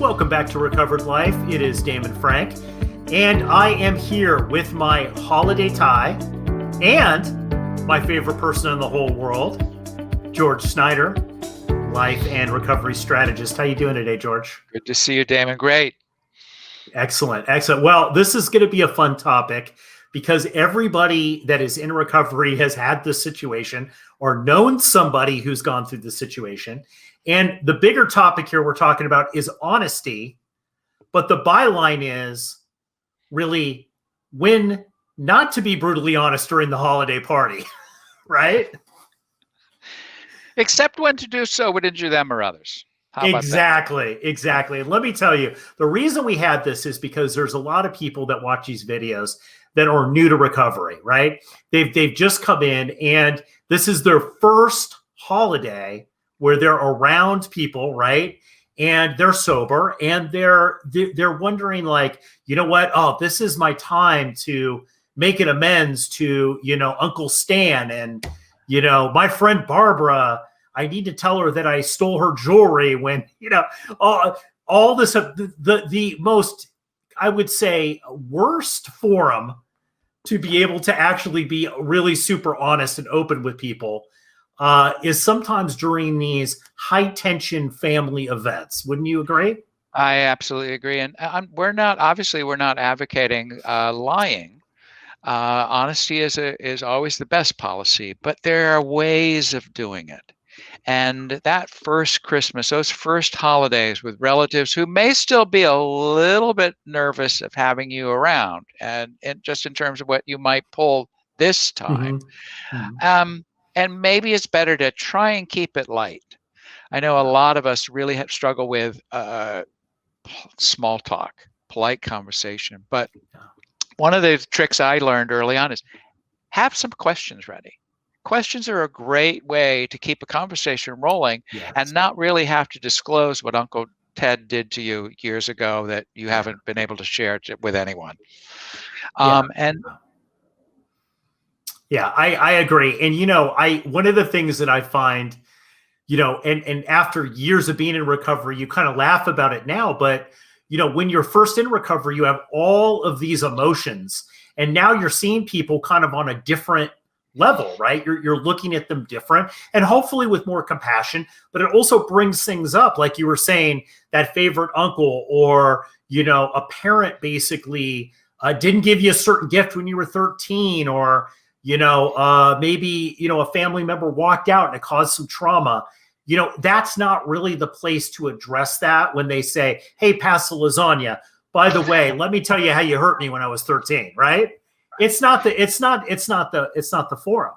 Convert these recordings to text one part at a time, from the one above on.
Welcome back to Recovered Life. It is Damon Frank, and I am here with my holiday tie and my favorite person in the whole world, George Snyder, life and recovery strategist. How you doing today, George? Good to see you, Damon. Great. Excellent. Excellent. Well, this is going to be a fun topic because everybody that is in recovery has had this situation or known somebody who's gone through this situation. And the bigger topic here we're talking about is honesty, but the byline is really when not to be brutally honest during the holiday party, right? Except when to do so would injure them or others. How about Exactly. And let me tell you, the reason we had this is because there's a lot of people that watch these videos that are new to recovery, right? They've just come in and this is their first holiday where they're around people, right? And they're sober and they're wondering like, you know what? Oh, this is my time to make an amends to, Uncle Stan and, my friend Barbara. I need to tell her that I stole her jewelry when, all this, the most, I would say, worst forum to be able to actually be really super honest and open with people is sometimes during these high tension family events. Wouldn't you agree? I absolutely agree. And we're not advocating lying. Honesty is always the best policy, but there are ways of doing it. And that first Christmas, those first holidays with relatives who may still be a little bit nervous of having you around, and just in terms of what you might pull this time. And maybe it's better to try and keep it light. I know a lot of us really have struggled with small talk, polite conversation. But one of the tricks I learned early on is have some questions ready. Questions are a great way to keep a conversation rolling and not really have to disclose what Uncle Ted did to you years ago that you haven't been able to share with anyone. I agree. And, one of the things that I find, and after years of being in recovery, you kind of laugh about it now, but, when you're first in recovery, you have all of these emotions and now you're seeing people kind of on a different level, right? You're looking at them different and hopefully with more compassion, but it also brings things up. Like you were saying, that favorite uncle or, a parent basically didn't give you a certain gift when you were 13 or, maybe, a family member walked out and it caused some trauma. That's not really the place to address that when they say, hey, pass the lasagna. By the way, let me tell you how you hurt me when I was 13, right? It's not the forum.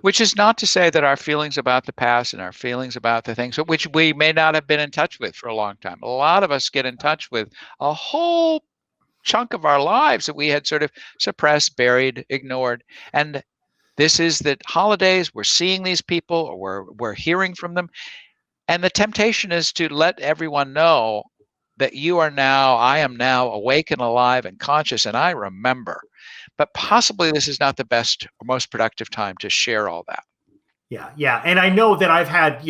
Which is not to say that our feelings about the past and our feelings about the things which we may not have been in touch with for a long time. A lot of us get in touch with a whole chunk of our lives that we had sort of suppressed, buried, ignored. And this is the holidays, we're seeing these people or we're hearing from them. And the temptation is to let everyone know that I am now awake and alive and conscious and I remember. But possibly this is not the best or most productive time to share all that. Yeah. And I know that I've had,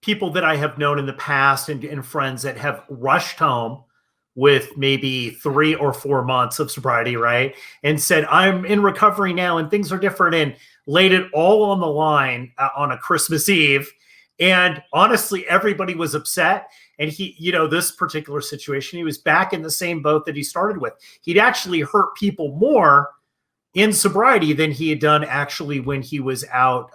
people that I have known in the past and friends that have rushed home with maybe 3 or 4 months of sobriety, right? And said, I'm in recovery now and things are different and laid it all on the line on a Christmas Eve. And honestly, everybody was upset. And he, this particular situation, he was back in the same boat that he started with. He'd actually hurt people more in sobriety than he had done actually when he was out,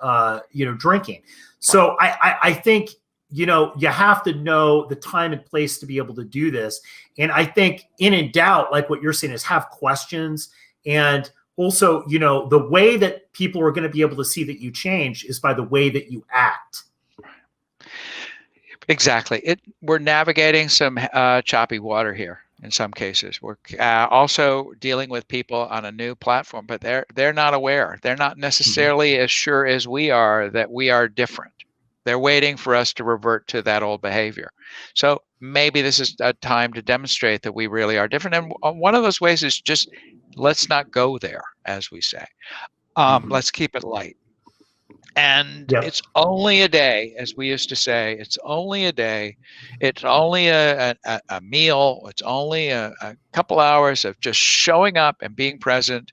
drinking. So I think, you have to know the time and place to be able to do this. And I think in doubt, like what you're saying is have questions. And also, the way that people are going to be able to see that you change is by the way that you act. Exactly. We're navigating some choppy water here in some cases. We're also dealing with people on a new platform, but they're not aware. They're not necessarily as sure as we are that we are different. They're waiting for us to revert to that old behavior. So maybe this is a time to demonstrate that we really are different. And one of those ways is just let's not go there, as we say. Let's keep it light. And Yep. it's only a day, as we used to say. It's only a day. It's only a meal. It's only a couple hours of just showing up and being present.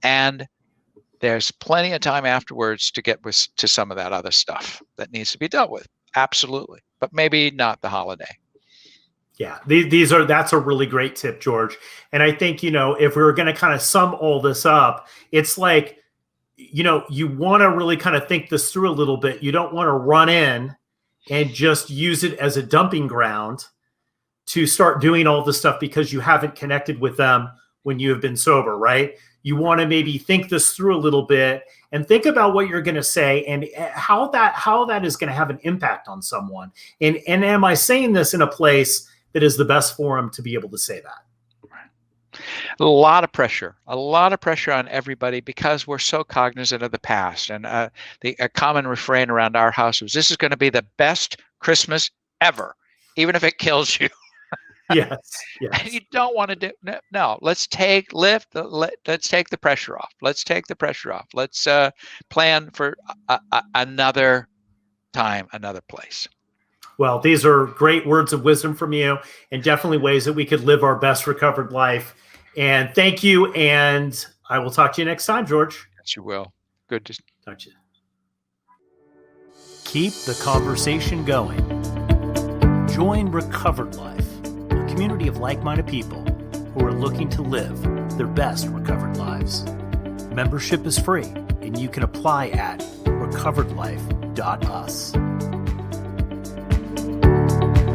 And there's plenty of time afterwards to get to some of that other stuff that needs to be dealt with. Absolutely. But maybe not the holiday. Yeah, that's a really great tip, George. And I think, if we were going to kind of sum all this up, it's like, you want to really kind of think this through a little bit. You don't want to run in and just use it as a dumping ground to start doing all this stuff because you haven't connected with them when you have been sober, right? You want to maybe think this through a little bit and think about what you're going to say and how that is going to have an impact on someone. And am I saying this in a place that is the best forum to be able to say that? A lot of pressure on everybody because we're so cognizant of the past. And a common refrain around our house was, this is going to be the best Christmas ever, even if it kills you. Yes. And you don't want to do, no, let's take the pressure off. Let's take the pressure off. Let's plan for another time, another place. Well, these are great words of wisdom from you and definitely ways that we could live our best recovered life. And thank you. And I will talk to you next time, George. Yes, you will. Good to talk to you. Keep the conversation going. Join Recovered Life, a community of like-minded people who are looking to live their best recovered lives. Membership is free, and you can apply at recoveredlife.us.